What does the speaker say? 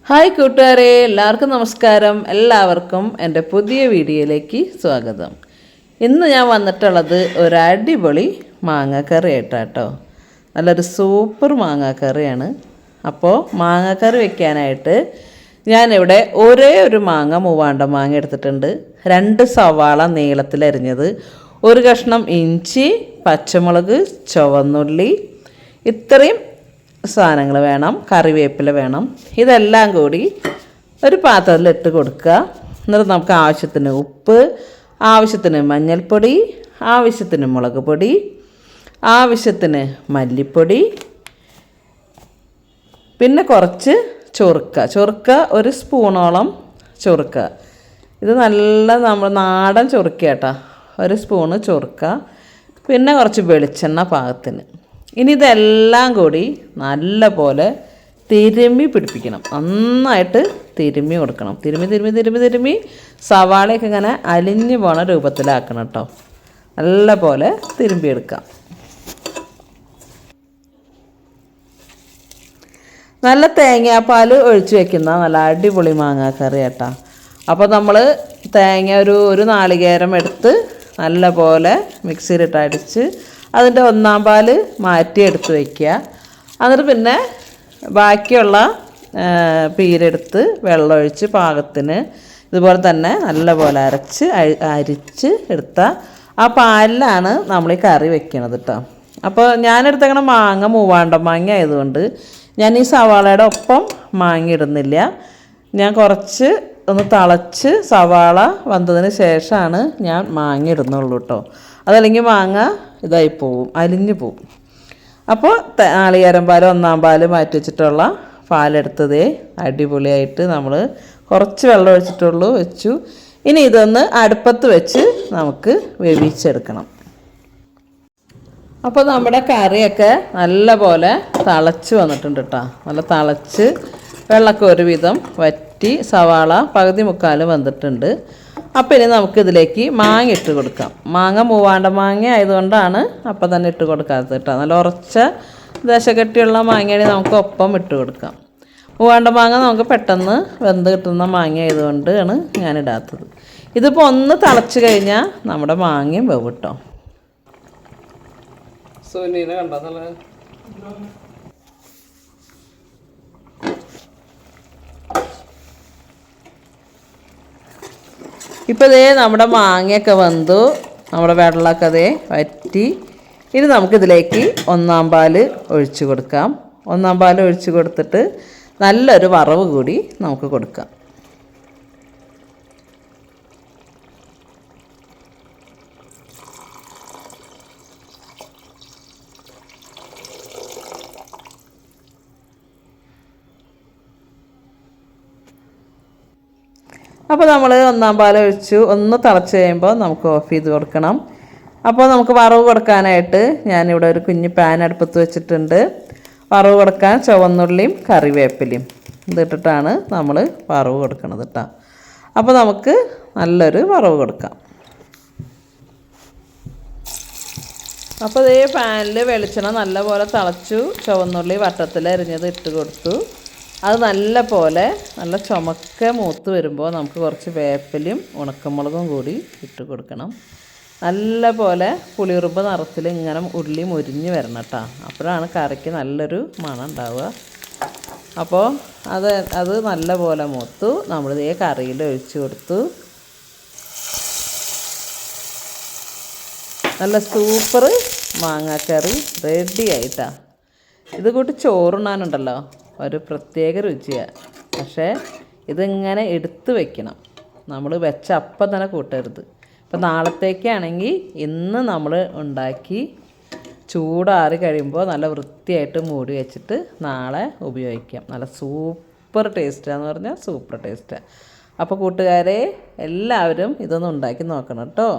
Hi കൂട്ടുകാരെ, എല്ലാവർക്കും നമസ്കാരം. എല്ലാവർക്കും എൻ്റെ പുതിയ വീഡിയോയിലേക്ക് സ്വാഗതം. ഇന്ന് ഞാൻ വന്നിട്ടുള്ളത് ഒരു അടിപൊളി മാങ്ങാക്കറി ആയിട്ടാട്ടോ. നല്ലൊരു സൂപ്പർ മാങ്ങാക്കറിയാണ്. അപ്പോൾ മാങ്ങാക്കറി വെക്കാനായിട്ട് ഞാനിവിടെ ഒരേ ഒരു മൂവാണ്ട മാങ്ങ എടുത്തിട്ടുണ്ട്. 2 സവാള നീളത്തിലരിഞ്ഞത്, ഒരു കഷ്ണം ഇഞ്ചി, പച്ചമുളക്, ചുവന്നുള്ളി, ഇത്രയും സാധനങ്ങൾ വേണം. കറിവേപ്പില വേണം. ഇതെല്ലാം കൂടി ഒരു പാത്രത്തിലിട്ട് കൊടുക്കുക. എന്നിട്ട് നമുക്ക് ആവശ്യത്തിന് ഉപ്പ്, ആവശ്യത്തിന് മഞ്ഞൾപ്പൊടി, ആവശ്യത്തിന് മുളക് പൊടി, ആവശ്യത്തിന് മല്ലിപ്പൊടി, പിന്നെ കുറച്ച് ചൊറുക്ക ഒരു സ്പൂണോളം ചൊറുക്ക. ഇത് നല്ല നമ്മൾ നാടൻ ചൊറുക്ക കേട്ടോ. ഒരു സ്പൂണ് ചൊറുക്ക, പിന്നെ കുറച്ച് വെളിച്ചെണ്ണ പാകത്തിന്. ഇനി ഇതെല്ലാം കൂടി നല്ല പോലെ തിരുമ്മി പിടിപ്പിക്കണം. നന്നായിട്ട് തിരുമ്മി കൊടുക്കണം. തിരുമ്മി സവാളയൊക്കെ ഇങ്ങനെ അലിഞ്ഞു പോണ രൂപത്തിലാക്കണം കേട്ടോ. നല്ല പോലെ തിരുമ്മിയെടുക്കാം. നല്ല തേങ്ങാപ്പാൽ ഒഴിച്ച് വെക്കുന്ന നല്ല അടിപൊളി മാങ്ങാക്കറി കേട്ടോ. അപ്പോൾ നമ്മൾ തേങ്ങ ഒരു നാളികേരം എടുത്ത് നല്ല പോലെ മിക്സിയിലിട്ട് അടിച്ച് അതിൻ്റെ 1/4 പാല് മാറ്റി എടുത്ത് വയ്ക്കുക. എന്നിട്ട് പിന്നെ ബാക്കിയുള്ള പീരെടുത്ത് വെള്ളമൊഴിച്ച് പാകത്തിന് ഇതുപോലെ തന്നെ നല്ലപോലെ അരിച്ച് എടുത്ത ആ പാലിലാണ് നമ്മൾ ഈ കറി വെക്കണത് കേട്ടോ. അപ്പോൾ ഞാനെടുത്തേക്കണ മാങ്ങ മൂവാണ്ടൻ മാങ്ങ ആയതുകൊണ്ട് ഞാൻ ഈ സവാളയുടെ ഒപ്പം മാങ്ങ ഇടുന്നില്ല. ഞാൻ കുറച്ച് ഒന്ന് തിളച്ച് സവാള വന്നതിന് ശേഷമാണ് ഞാൻ മാങ്ങ ഇടുന്നുള്ളൂ കേട്ടോ. അതല്ലെങ്കിൽ മാങ്ങ ഇതായി പോവും, അലിഞ്ഞു പോവും. അപ്പോൾ നാളികേരം പാൽ 1/4 പാല് മാറ്റി വെച്ചിട്ടുള്ള പാലെടുത്തതേ അടിപൊളിയായിട്ട് നമ്മൾ കുറച്ച് വെള്ളം ഒഴിച്ചിട്ടുള്ളൂ വെച്ചു. ഇനി ഇതൊന്ന് അടുപ്പത്ത് വെച്ച് നമുക്ക് വേവിച്ചെടുക്കണം. അപ്പോൾ നമ്മുടെ കറിയൊക്കെ നല്ല പോലെ തിളച്ച് വന്നിട്ടുണ്ട് കേട്ടോ. നല്ല തിളച്ച് വെള്ളമൊക്കെ ഒരുവിധം വറ്റി സവാള പകുതി മുക്കാൽ വന്നിട്ടുണ്ട്. അപ്പോൾ ഇനി നമുക്കിതിലേക്ക് മാങ്ങ ഇട്ട് കൊടുക്കാം. മാങ്ങ മൂവാണ്ട മാങ്ങ ആയതുകൊണ്ടാണ് അപ്പം തന്നെ ഇട്ട് കൊടുക്കാത്തത് കേട്ടോ. നല്ല ഉറച്ച ദശകട്ടിയുള്ള മാങ്ങയാണെങ്കിൽ നമുക്ക് ഒപ്പം ഇട്ട് കൊടുക്കാം. മൂവാണ്ട മാങ്ങ നമുക്ക് പെട്ടെന്ന് വെന്ത് കിട്ടുന്ന മാങ്ങ ആയതുകൊണ്ടാണ് ഞാനിടാത്തത്. ഇതിപ്പോൾ ഒന്ന് തിളച്ച് കഴിഞ്ഞാൽ നമ്മുടെ മാങ്ങയും വേവും കേട്ടോ. സുനീനെ കണ്ടോ നല്ല ഇപ്പോൾ ഇതേ നമ്മുടെ മാങ്ങയൊക്കെ വെന്തു, നമ്മുടെ വെള്ളമൊക്കെ അതേ വറ്റി. ഇനി നമുക്കിതിലേക്ക് 1/4 പാല് ഒഴിച്ച് കൊടുക്കാം. 1/4 പാല് ഒഴിച്ച് കൊടുത്തിട്ട് നല്ലൊരു വറവ് കൂടി നമുക്ക് കൊടുക്കാം. അപ്പോൾ നമ്മൾ 1/4 പാൽ ഒഴിച്ചു ഒന്ന് തിളച്ച് കഴിയുമ്പോൾ നമുക്ക് ഓഫ് ചെയ്ത് കൊടുക്കണം. അപ്പോൾ നമുക്ക് വറവ് കൊടുക്കാനായിട്ട് ഞാനിവിടെ ഒരു കുഞ്ഞ് പാൻ അടുപ്പത്ത് വെച്ചിട്ടുണ്ട്. വറവ് കൊടുക്കാൻ ചുവന്നുള്ളിയും കറിവേപ്പിലയും ഇതിട്ടിട്ടാണ് നമ്മൾ വറവ് കൊടുക്കുന്നത് കേട്ടോ. അപ്പോൾ നമുക്ക് നല്ലൊരു വറവ് കൊടുക്കാം. അപ്പോൾ ഇതേ പാനിൽ വെളിച്ചെണ്ണ നല്ലപോലെ തിളച്ചു. ചുവന്നുള്ളി വട്ടത്തിൽ അരിഞ്ഞത് ഇട്ട് കൊടുത്തു. അത് നല്ല ചുമക്ക മൂത്ത് വരുമ്പോൾ നമുക്ക് കുറച്ച് വേപ്പിലയും ഉണക്കമുളകും കൂടി ഇട്ട് കൊടുക്കണം. നല്ല പോലെ പുളിയുറുമ്പ് നിറത്തിൽ ഇങ്ങനെ ഉള്ളി മുരിഞ്ഞ് വരണം കേട്ടോ. അപ്പോഴാണ് കറിക്ക് നല്ലൊരു മണം ഉണ്ടാവുക. അപ്പോൾ അത് നല്ല പോലെ മൂത്തു. നമ്മളിതേ കറിയിൽ ഒഴിച്ച് കൊടുത്തു. നല്ല സൂപ്പർ മാങ്ങാക്കറി റെഡി ആയിട്ടാ. ഇത് കൂട്ടി ചോറുണ്ണാനുണ്ടല്ലോ ഒരു പ്രത്യേക രുചിയാണ്. പക്ഷേ ഇതിങ്ങനെ എടുത്ത് വെക്കണം. നമ്മൾ വെച്ച അപ്പം തന്നെ കൂട്ടരുത്. ഇപ്പം നാളത്തേക്കാണെങ്കിൽ ഇന്ന് നമ്മൾ ഉണ്ടാക്കി ചൂടാറി കഴിയുമ്പോൾ നല്ല വൃത്തിയായിട്ട് മൂടി വെച്ചിട്ട് നാളെ ഉപയോഗിക്കാം. നല്ല സൂപ്പർ ടേസ്റ്റാന്ന് പറഞ്ഞാൽ സൂപ്പർ ടേസ്റ്റാണ്. അപ്പോൾ കൂട്ടുകാരെ എല്ലാവരും ഇതൊന്ന് ഉണ്ടാക്കി നോക്കണം കേട്ടോ.